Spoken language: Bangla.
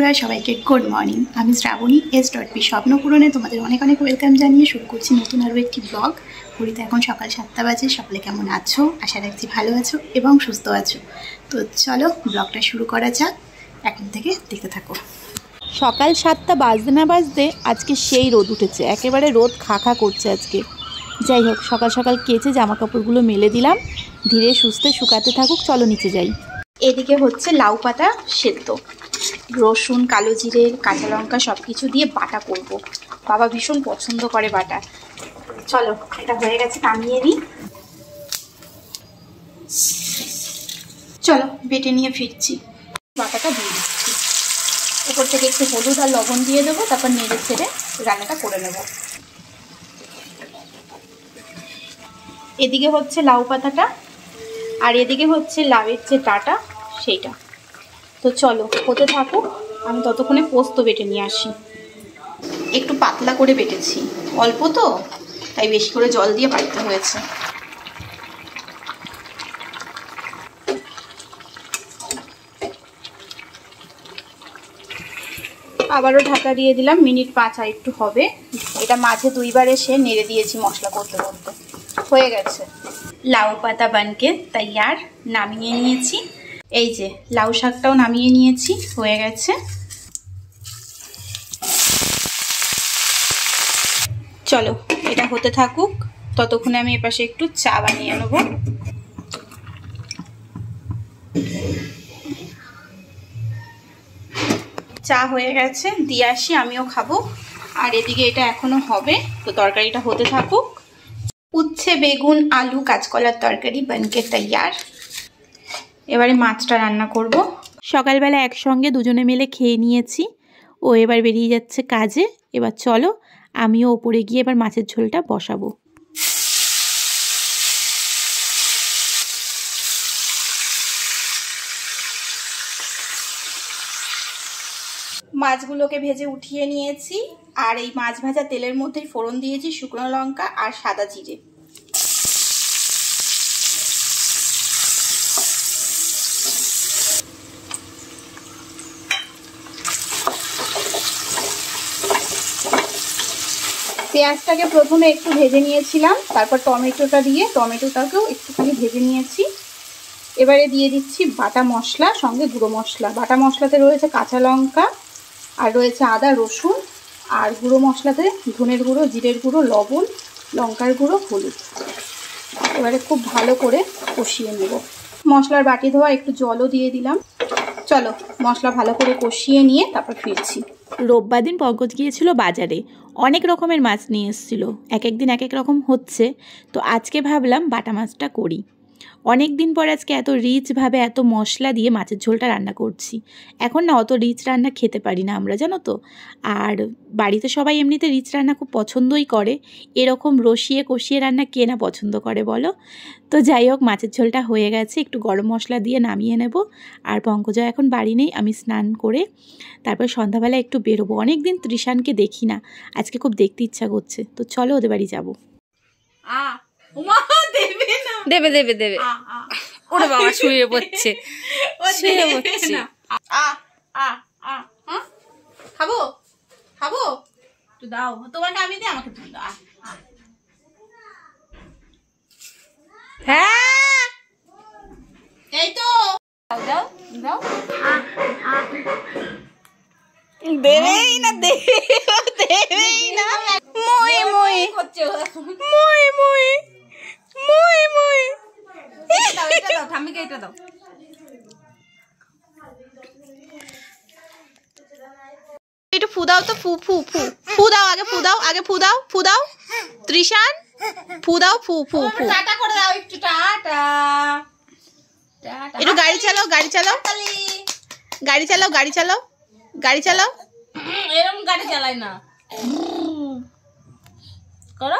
বন্ধুরা সবাইকে গুড মর্নিং। আমি শ্রাবণী S.P স্বপ্ন পূরণে তোমাদের অনেক অনেক ওয়েলকাম জানিয়ে শুরু করছি নতুন আরও একটি ব্লগ। ঘড়িতে এখন সকাল 7টা বাজে। সকলে কেমন আছো? আশা রাখছি ভালো আছো এবং সুস্থ আছো। তো চলো ব্লগটা শুরু করা যাক, এখন থেকে দেখতে থাকো। সকাল 7টা বাজতে না বাজতে আজকে সেই রোদ উঠেছে, একেবারে রোদ খা খা করছে আজকে। যাই হোক, সকাল সকাল কেচে জামা কাপড়গুলো মেলে দিলাম, ধীরে সুস্থে শুকাতে থাকুক। চলো নিচে যাই। এদিকে হচ্ছে লাউ পাতা সেদ্ধ, রসুন, কালো জিরে, কাঁচা লঙ্কা সব কিছু দিয়ে বাটা করব। বাবা ভীষণ পছন্দ করে বাটা। চলো, এটা হয়ে গেছে, নামিয়ে নিই। চলো বেটে নিয়ে ফিরছি। বাটাটা দিয়ে দিচ্ছি, উপর থেকে একটু হলুদ আর লবণ দিয়ে দেবো, তারপর নেড়ে ছেড়ে রান্নাটা করে নেব। এদিকে হচ্ছে লাউ পাতাটা, আর এদিকে হচ্ছে লাউয়ের যে ডাঁটা সেইটা। তো চলো হতে থাকুক, আমি ততক্ষণে পোস্ত বেটে নিয়ে আসি। একটু পাতলা করে বেটেছি, অল্প তো তাই বেশি করে জল দিয়ে বাটতে হয়েছে। আবারও ঢাকা দিয়ে দিলাম, মিনিট 5 আর একটু হবে। এটা মাঝে দুইবার এসে নেড়ে দিয়েছি মশলা করতে করতে। হয়ে গেছে, লাউ পাতা বানকে তৈয়ার। নামিয়ে নিয়েছি। এই যে লাউ শাকটাও নামিয়ে নিয়েছি, হয়ে গেছে। চলো এটা হতে থাকুক, ততক্ষণে আমি এপাশে একটু চা বানিয়ে নেব। চা হয়ে গেছে, দিয়ে আসি, আমিও খাবো। আর এদিকে এটা এখনো হবে, তো তরকারিটা হতে থাকুক। উচ্ছে, বেগুন, আলু, কাঁচকলার তরকারি বানকে তৈয়ার। এবারে মাছটা রান্না করব। সকালবেলা একসঙ্গে দুজনে মিলে খেয়ে নিয়েছি। ও এবার বেরিয়ে যাচ্ছে কাজে। এবার চলো আমিও ওপরে গিয়ে এবার মাছের ঝোলটা বসাবো। মাছগুলোকে ভেজে উঠিয়ে নিয়েছি, আর এই মাছ ভাজা তেলের মধ্যেই ফোড়ন দিয়েছি শুকনো লঙ্কা আর সাদা জিরে। পেঁয়াজটাকে প্রথমে একটু ভেজে নিয়েছিলাম, তারপর টমেটোটা দিয়ে টমেটোটাকেও একটুখানি ভেজে নিয়েছি। এবারে দিয়ে দিচ্ছি বাটা মশলা, সঙ্গে গুঁড়ো মশলা। বাটা মশলাতে রয়েছে কাঁচা লঙ্কা, আর রয়েছে আদা, রসুন, আর গুঁড়ো মশলাতে ধনের গুঁড়ো, জিরের গুঁড়ো, লবণ, লঙ্কার গুঁড়ো, হলুদ। এবারে খুব ভালো করে কষিয়ে নেব। মশলার বাটি ধোয়া একটু জলও দিয়ে দিলাম। চলো মশলা ভালো করে কষিয়ে নিয়ে তারপর ফিরছি। রোববার দিন পঙ্কজ গিয়েছিল বাজারে, অনেক রকমের মাছ নিয়ে এসেছিলো। এক এক দিন এক এক রকম হচ্ছে, তো আজকে ভাবলাম বাটা মাছটা করি। অনেক দিন পর আজকে এত রিচভাবে এত মশলা দিয়ে মাছের ঝোলটা রান্না করছি। এখন না অত রিচ রান্না খেতে পারি না আমরা, জানো তো। আর বাড়িতে সবাই এমনিতে রিচ রান্না খুব পছন্দই করে, এরকম রসিয়ে কষিয়ে রান্না কে না পছন্দ করে বলো। তো যাই হোক, মাছের ঝোলটা হয়ে গেছে, একটু গরম মশলা দিয়ে নামিয়ে নেব। আর পঙ্কজা এখন বাড়ি নেই, আমি স্নান করে তারপর সন্ধ্যাবেলা একটু বেরোবো। অনেক দিন ত্রিশানকে দেখি না, আজকে খুব দেখতে ইচ্ছা করছে। তো চলো ওদের বাড়ি যাবো। দেবে দেবে দেবে। ওরে বাবা, শুয়ে পড়ছে শুয়ে পড়ছে। খাবো খাবো, একটু দাও, তোমাকে আমি দিই, আমাকে তুমি দাও। হ্যাঁ এই তো দাও দাও। দেবেই না, দেবেই না। মই মই হচ্ছে মই মই মই মই। দাও, এটা দাও, ঠাম্মিকে এটা দাও। একটু ফু দাও তো, ফু ফু ফু ফু দাও, আগে ফু দাও, আগে ফু দাও, ফু দাও ত্রিশান, ফু দাও, ফু ফু ফু। টাটা করে দাও, একটু টাটা। একটু গাড়ি চালাও, গাড়ি চালাও, গাড়ি চালাও, গাড়ি চালাও, গাড়ি চালাও। এরকম গাড়ি চালাই না, করো।